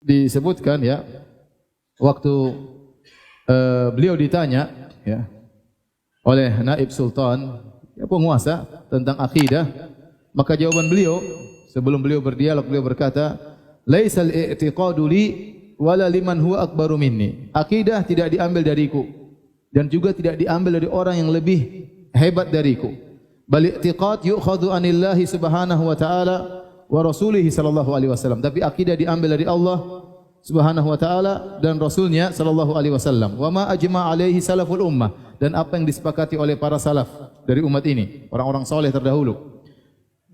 disebutkan ya, waktu beliau ditanya ya oleh naib sultan, ya, penguasa tentang akidah, maka jawaban beliau sebelum beliau berdialog, beliau berkata, "Laisal i'tiqadu li wala liman huwa akbaru minni." Akidah tidak diambil dariku dan juga tidak diambil dari orang yang lebih hebat dariku. Bal i'tiqad yu'khadhu anillahi subhanahu wa ta'ala wa rasulihi sallallahu alaihi wasallam. Tapi akidah diambil dari Allah Subhanahu wa taala dan rasulnya sallallahu alaihi wasallam. Wa ma ajma' alaihi salaful ummah, dan apa yang disepakati oleh para salaf dari umat ini, orang-orang saleh terdahulu.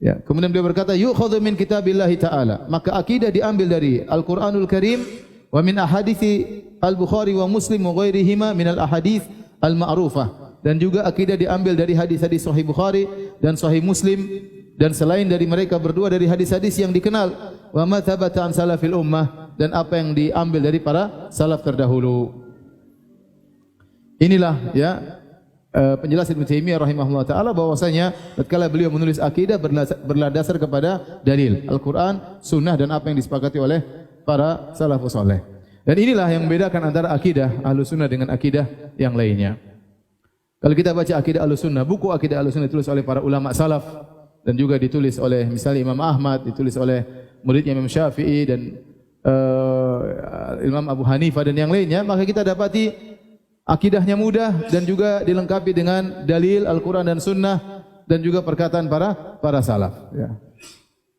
Ya, kemudian beliau berkata, yu'khadhu min kitabillahi ta'ala. Maka akidah diambil dari Al-Qur'anul Karim wa min ahadithi Al-Bukhari wa Muslim wa ghairihima min al-ahadits al-ma'rufah. Dan juga akidah diambil dari hadis-hadis Sahih Bukhari dan Sahih Muslim, dan selain dari mereka berdua dari hadis-hadis yang dikenal. Wa ma thabata an salafil ummah, dan apa yang diambil dari para salaf terdahulu. Inilah ya penjelasan Ibnu Taimiyah rahimahullah taala bahwasanya tatkala beliau menulis akidah berlandasar kepada dalil Al-Qur'an, sunnah, dan apa yang disepakati oleh para salafus saleh. Dan inilah yang membedakan antara akidah Ahlussunnah dengan akidah yang lainnya. Kalau kita baca akidah Ahlussunnah, buku akidah Ahlussunnah ditulis oleh para ulama salaf dan juga ditulis oleh misalnya Imam Ahmad, ditulis oleh muridnya Imam Syafi'i dan Imam Abu Hanifah dan yang lainnya, maka kita dapati akidahnya mudah dan juga dilengkapi dengan dalil Al-Quran dan Sunnah dan juga perkataan para salaf.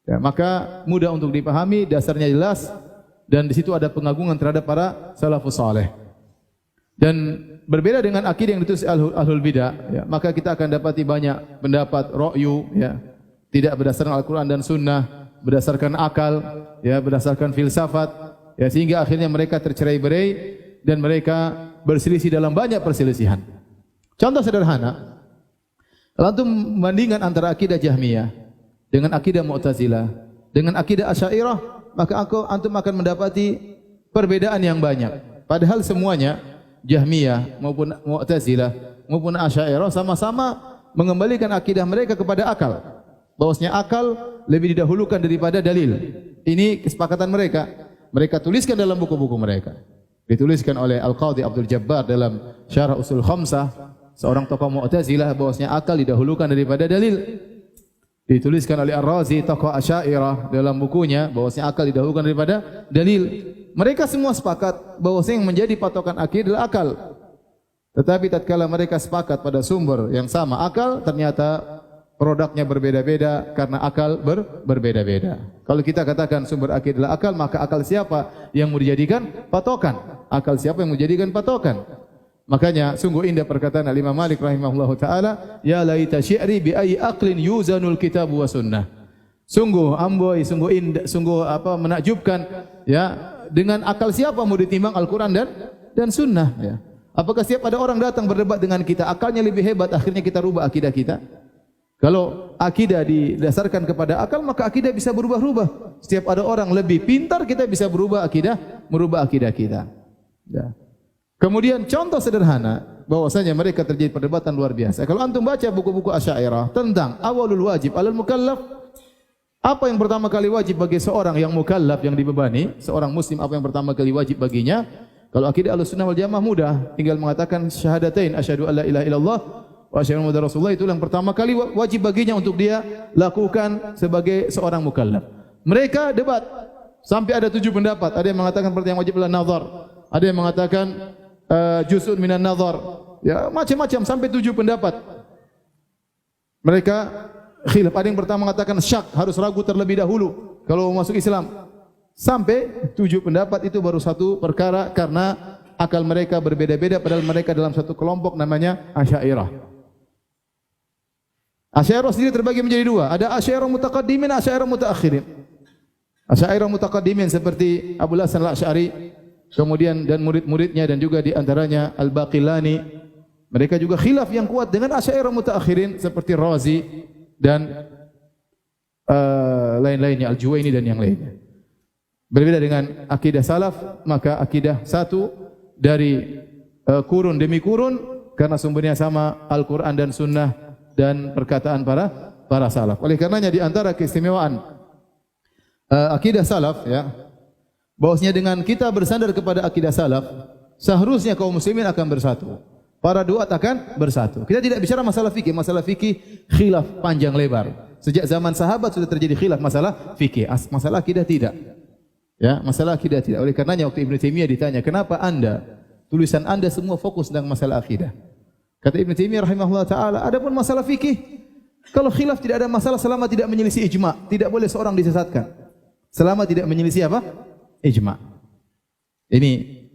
Ya, maka mudah untuk dipahami, dasarnya jelas, dan di situ ada pengagungan terhadap para salafus saleh. Dan berbeda dengan akidah yang ditulis ahlul bidah, ya, maka kita akan dapati banyak pendapat ra'yu, ya, tidak berdasarkan Al-Quran dan Sunnah, berdasarkan akal, ya, berdasarkan filsafat, ya, sehingga akhirnya mereka tercerai-berai dan mereka berselisih dalam banyak perselisihan. Contoh sederhana, kalau antum membandingkan antara akidah Jahmiyah dengan akidah Mu'tazilah dengan akidah Asy'ariyah, maka antum akan mendapati perbedaan yang banyak. Padahal semuanya Jahmiyah maupun Mu'tazilah maupun Asy'ariyah sama-sama mengembalikan akidah mereka kepada akal. Bahwasanya akal lebih didahulukan daripada dalil. Ini kesepakatan mereka. Mereka tuliskan dalam buku-buku mereka. Dituliskan oleh Al-Qadhi Abdul Jabbar dalam Syarah Usul Khamsah, seorang tokoh Mu'tazilah, bahwasanya akal didahulukan daripada dalil. Dituliskan oleh Ar-Razi, tokoh Asy'ariyah, dalam bukunya bahwasanya akal didahulukan daripada dalil. Mereka semua sepakat bahwasanya yang menjadi patokan akidah adalah akal. Tetapi tatkala mereka sepakat pada sumber yang sama akal, ternyata produknya berbeda-beda karena akal berbeda-beda. Kalau kita katakan sumber akidah adalah akal, maka akal siapa yang mau dijadikan patokan? Akal siapa yang mau dijadikan patokan? Makanya sungguh indah perkataan Imam Malik rahimahullahu taala, ya laita syi'ri bi ayyi aqlin yuzanul kitab wa sunnah. Sungguh amboi, sungguh indah, sungguh menakjubkan, ya, dengan akal siapa mau ditimbang Al-Qur'an dan sunnah, ya. Apakah setiap ada orang datang berdebat dengan kita, akalnya lebih hebat, akhirnya kita rubah akidah kita? Kalau akidah didasarkan kepada akal, maka akidah bisa berubah-ubah. Setiap ada orang lebih pintar, kita bisa merubah akidah kita. Ya. Kemudian contoh sederhana, bahwasanya mereka terjadi perdebatan luar biasa. Kalau antum baca buku-buku Asy'ariyah tentang awalul wajib alal mukallaf, apa yang pertama kali wajib bagi seorang yang mukallaf, yang dibebani, seorang muslim, apa yang pertama kali wajib baginya? Kalau akidah Ahlussunnah wal Jamaah mudah, tinggal mengatakan syahadatain, asyhadu an la ilaha illallah wa asyhadu anna Muhammadar Rasulullah, itu yang pertama kali wajib baginya untuk dia lakukan sebagai seorang mukallaf. Mereka debat sampai ada 7 pendapat. Ada yang mengatakan seperti yang wajib adalah nazar, ada yang mengatakan juz'un minan nazar, ya, macam-macam sampai 7 pendapat. Mereka khilaf. Ada yang pertama mengatakan syak, harus ragu terlebih dahulu kalau masuk Islam. Sampai 7 pendapat, itu baru satu perkara karena akal mereka berbeda-beda, padahal mereka dalam satu kelompok namanya Asy'ariyah. Asy'ariyah sendiri terbagi menjadi 2. Ada Asy'ariyah mutaqaddimin, Asy'ariyah mutaakhirin. Asy'ariyah mutaqaddimin seperti Abu Hasan Al-Asy'ari, kemudian dan murid-muridnya, dan juga di antaranya Al-Baqillani. Mereka juga khilaf yang kuat dengan Asy'ariyah mutaakhirin seperti Razi dan lain-lainnya, Al-Juwaini dan yang lainnya. Berbeda dengan akidah salaf, maka akidah satu dari kurun demi kurun karena sumbernya sama, Al-Quran dan Sunnah dan perkataan para salaf. Oleh karenanya di antara keistimewaan akidah salaf, ya, bahwasanya dengan kita bersandar kepada akidah salaf, seharusnya kaum muslimin akan bersatu. Para duat akan bersatu. Kita tidak bicara masalah fikih khilaf panjang lebar. Sejak zaman sahabat sudah terjadi khilaf masalah fikih, masalah akidah tidak. Ya, masalah akidah tidak. Oleh karenanya waktu Ibnu Taimiyah ditanya, "Kenapa tulisan Anda semua fokus tentang masalah akidah?" Kata Ibnu Taimiyah rahimahullah taala, adapun masalah fikih, kalau khilaf tidak ada masalah selama tidak menyelisih ijma', tidak boleh seorang disesatkan. Selama tidak menyelisih apa? Ijma'. Ini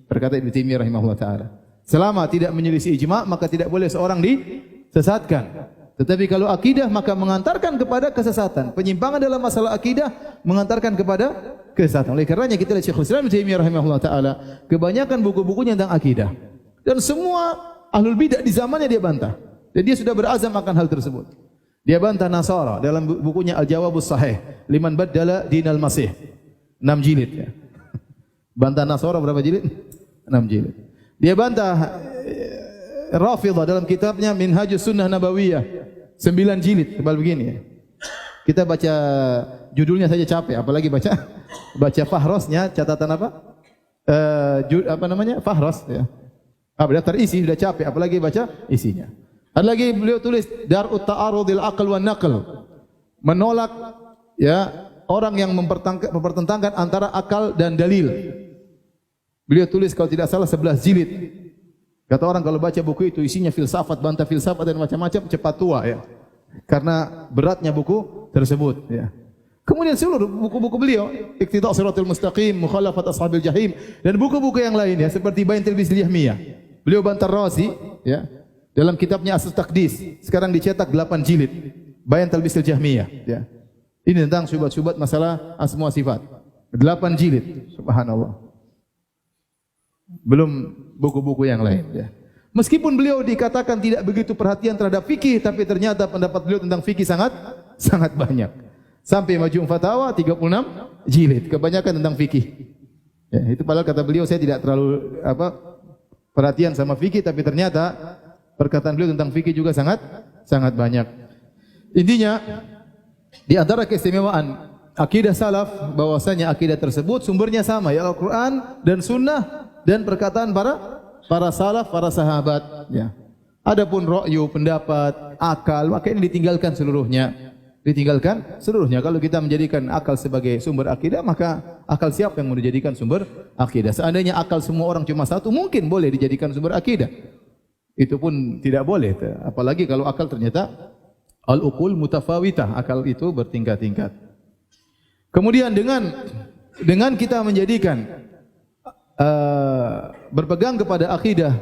perkata Ibnu Taimiyah rahimahullah taala. Selama tidak menyelisih ijma', maka tidak boleh seorang disesatkan. Tetapi kalau akidah maka mengantarkan kepada kesesatan. Penyimpangan dalam masalah akidah mengantarkan kepada kesesatan. Oleh karenanya kita lihat Syekhul Islam Ibnu Taimiyah rahimahullah taala, kebanyakan buku-bukunya tentang akidah. Dan semua ahlul bidah di zamannya dia bantah. Dan dia sudah berazam akan hal tersebut. Dia bantah Nasara dalam bukunya Al-Jawabus Sahih liman baddala dinal Masih. 6 jilid ya. Bantah Nasara berapa jilid? 6 jilid. Dia bantah Rafidhah dalam kitabnya Minhajus Sunnah Nabawiyah 9 jilid, tebal begini ya. Kita baca judulnya saja capek, apalagi baca fahrosnya, catatan apa? Apa namanya? Fahros ya. Daftar isi sudah capek, apalagi baca isinya. Ada lagi beliau tulis Dar'ut Ta'arudil Aql wan Naql. Menolak ya orang yang mempertentangkan antara akal dan dalil. Beliau tulis kalau tidak salah 11 jilid. Kata orang kalau baca buku itu isinya filsafat, bantah filsafat dan macam-macam, cepat tua ya. Karena beratnya buku tersebut ya. Kemudian seluruh buku-buku beliau, Iqtida' Shiratal Mustaqim, Mukhalafat Ashabil Jahim dan buku-buku yang lain ya seperti Bayan Talbis Jahmiyah. Beliau bantah Razi ya dalam kitabnya Aslul Taqdis. Sekarang dicetak 8 jilid. Bayan Talbis Jahmiyah ya. Ini tentang syubhat-syubhat masalah asma sifat. 8 jilid. Subhanallah. Belum buku-buku yang lain ya. Meskipun beliau dikatakan tidak begitu perhatian terhadap fikih, tapi ternyata pendapat beliau tentang fikih sangat banyak. Sampai Majmu' Fatawa 36 jilid, kebanyakan tentang fikih. Ya, itu padahal kata beliau saya tidak terlalu perhatian sama fikih, tapi ternyata perkataan beliau tentang fikih juga sangat banyak. Intinya di antara keistimewaan akidah salaf bahwasanya akidah tersebut sumbernya sama ya Al-Qur'an dan Sunnah dan perkataan para salaf, para sahabat ya. Adapun ra'yu, pendapat, akal, maka ini ditinggalkan seluruhnya. Kalau kita menjadikan akal sebagai sumber akidah, maka akal siapa yang mau dijadikan sumber akidah? Seandainya akal semua orang cuma satu, mungkin boleh dijadikan sumber akidah. Itu pun tidak boleh. Apalagi kalau akal ternyata al-uqul mutafawitah, akal itu bertingkat-tingkat. Kemudian dengan kita menjadikan berpegang kepada akidah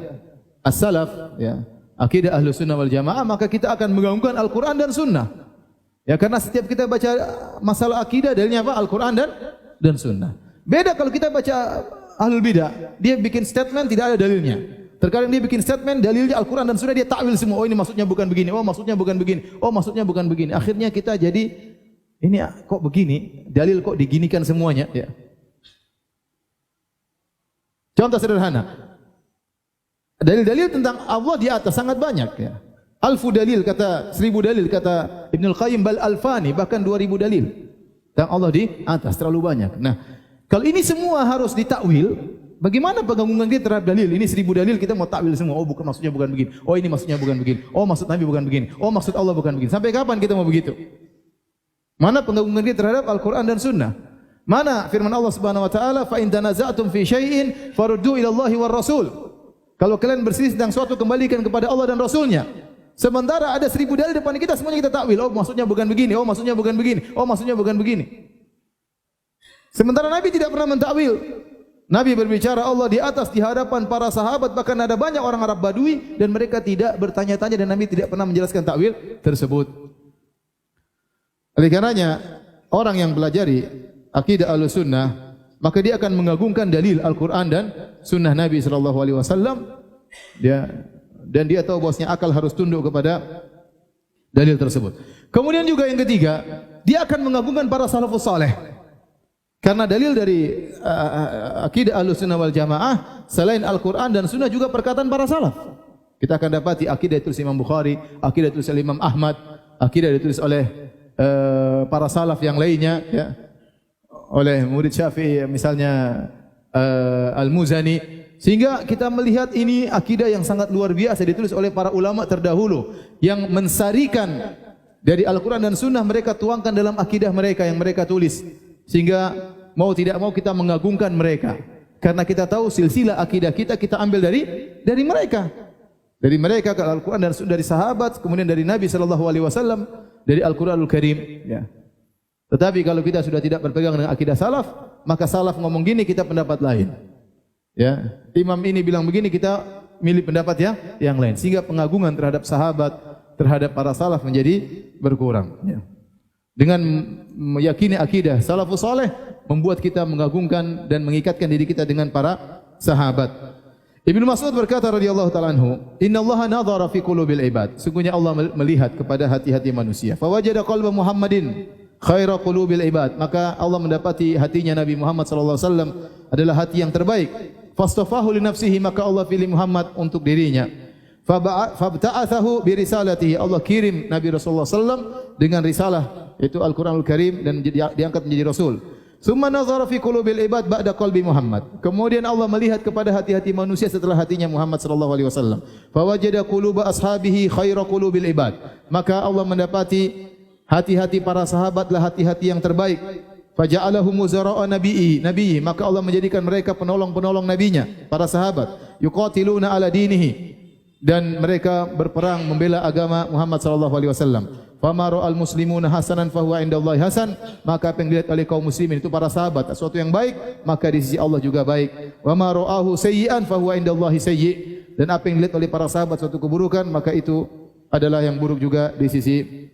as-salaf ya, akidah Ahlus Sunnah wal Jamaah, maka kita akan mengagungkan Al-Qur'an dan Sunnah. Ya, karena setiap kita baca masalah akidah dalilnya apa? Al-Qur'an dan Sunnah. Beda kalau kita baca Ahlul Bidah, dia bikin statement tidak ada dalilnya. Terkadang dia bikin statement dalilnya Al-Qur'an dan Sunnah, dia takwil semua. Oh ini maksudnya bukan begini. Oh maksudnya bukan begini. Oh maksudnya bukan begini. Akhirnya kita jadi ini kok begini? Dalil kok diginikan semuanya ya. Contoh sederhana. Dalil-dalil tentang Allah di atas sangat banyak ya. Alfu dalil kata 1000 dalil kata Ibnul Qayyim bal alfani bahkan 2000 dalil tentang Allah di atas terlalu banyak. Nah, kalau ini semua harus ditakwil, bagaimana pengagungan kita terhadap dalil? Ini 1000 dalil kita mau takwil semua. Oh bukan maksudnya bukan begini. Oh ini maksudnya bukan begini. Oh maksud Nabi bukan begini. Oh maksud Allah bukan begini. Sampai kapan kita mau begitu? Mana pengagungan kita terhadap Al-Qur'an dan Sunnah? Mana firman Allah Subhanahu wa taala, "Fa in tanaza'tum fi syai'in faruddu ila Allahi war Rasul." Kalau kalian berselisih tentang suatu, kembalikan kepada Allah dan Rasulnya. Sementara ada 1000 dalil depan kita, semuanya kita takwil. Oh maksudnya bukan begini. Oh maksudnya bukan begini. Oh maksudnya bukan begini. Sementara Nabi tidak pernah mentakwil. Nabi berbicara Allah di atas di hadapan para sahabat, bahkan ada banyak orang Arab Badui dan mereka tidak bertanya-tanya dan Nabi tidak pernah menjelaskan takwil tersebut. Oleh karenanya orang yang belajari akidah Ahlussunnah, maka dia akan mengagungkan dalil Al-Qur'an dan sunnah Nabi sallallahu alaihi wasallam. Dan dia tahu bahwasanya akal harus tunduk kepada dalil tersebut. Kemudian juga yang ketiga, dia akan mengagungkan para salafus saleh. Karena dalil dari akidah Ahlussunnah wal Jamaah selain Al-Qur'an dan sunnah juga perkataan para salaf. Kita akan dapati akidah ditulis Imam Bukhari, akidah ditulis oleh Imam Ahmad, akidah ditulis oleh para salaf yang lainnya ya. oleh murid Syafi'i misalnya Al-Muzani, sehingga kita melihat ini akidah yang sangat luar biasa ditulis oleh para ulama terdahulu yang mensarikan dari Al-Quran dan Sunnah, mereka tuangkan dalam akidah mereka yang mereka tulis, sehingga mau tidak mau kita mengagungkan mereka karena kita tahu silsilah akidah kita ambil dari mereka. Dari mereka ke Al-Quran dan Sunnah, dari sahabat, kemudian dari Nabi sallallahu alaihi wasallam, dari Al-Quranul Karim, ya. Tetapi kalau kita sudah tidak berpegang dengan akidah salaf, maka salaf ngomong gini, kita pendapat lain. Ya, imam ini bilang begini, kita milih pendapat yang lain, sehingga pengagungan terhadap sahabat, terhadap para salaf menjadi berkurang. Ya. Dengan meyakini akidah salafus saleh membuat kita mengagungkan dan mengikatkan diri kita dengan para sahabat. Ibnu Mas'ud berkata radhiyallahu ta'ala anhu, "Innallaha nadhara fi qulubil ibad." Sungguhnya Allah melihat kepada hati-hati manusia. Fa wajada qalba Muhammadin khaira qulubil ibad. Maka Allah mendapati hatinya Nabi Muhammad sallallahu alaihi wasallam adalah hati yang terbaik. Fastafahu li nafsihi, maka Allah pilih Muhammad untuk dirinya. Fabta'athahu bi risalatihi. Allah kirim Nabi Rasulullah sallallahu dengan risalah, yaitu Al-Qur'anul Karim, dan diangkat menjadi rasul. Summa nazara fi qulubil ibad ba'da qalbi Muhammad. Kemudian Allah melihat kepada hati-hati manusia setelah hatinya Muhammad sallallahu alaihi wasallam. Fa wajada quluba ashabihi khaira qulubil ibad. Maka Allah mendapati hati-hati para sahabatlah hati-hati yang terbaik. Faja'alahum muzara'a nabiyyi, maka Allah menjadikan mereka penolong-penolong nabinya, para sahabat. Yuqatiluna ala dinihi, dan mereka berperang membela agama Muhammad sallallahu alaihi wasallam. Fama ra'al muslimuna hasanan fahuwa indallahi hasan, maka apa yang dilihat oleh kaum muslimin itu para sahabat sesuatu yang baik, maka di sisi Allah juga baik. Wa ma ra'ahu sayyi'an fahuwa indallahi sayyi', dan apa yang dilihat oleh para sahabat suatu keburukan, maka itu adalah yang buruk juga di sisi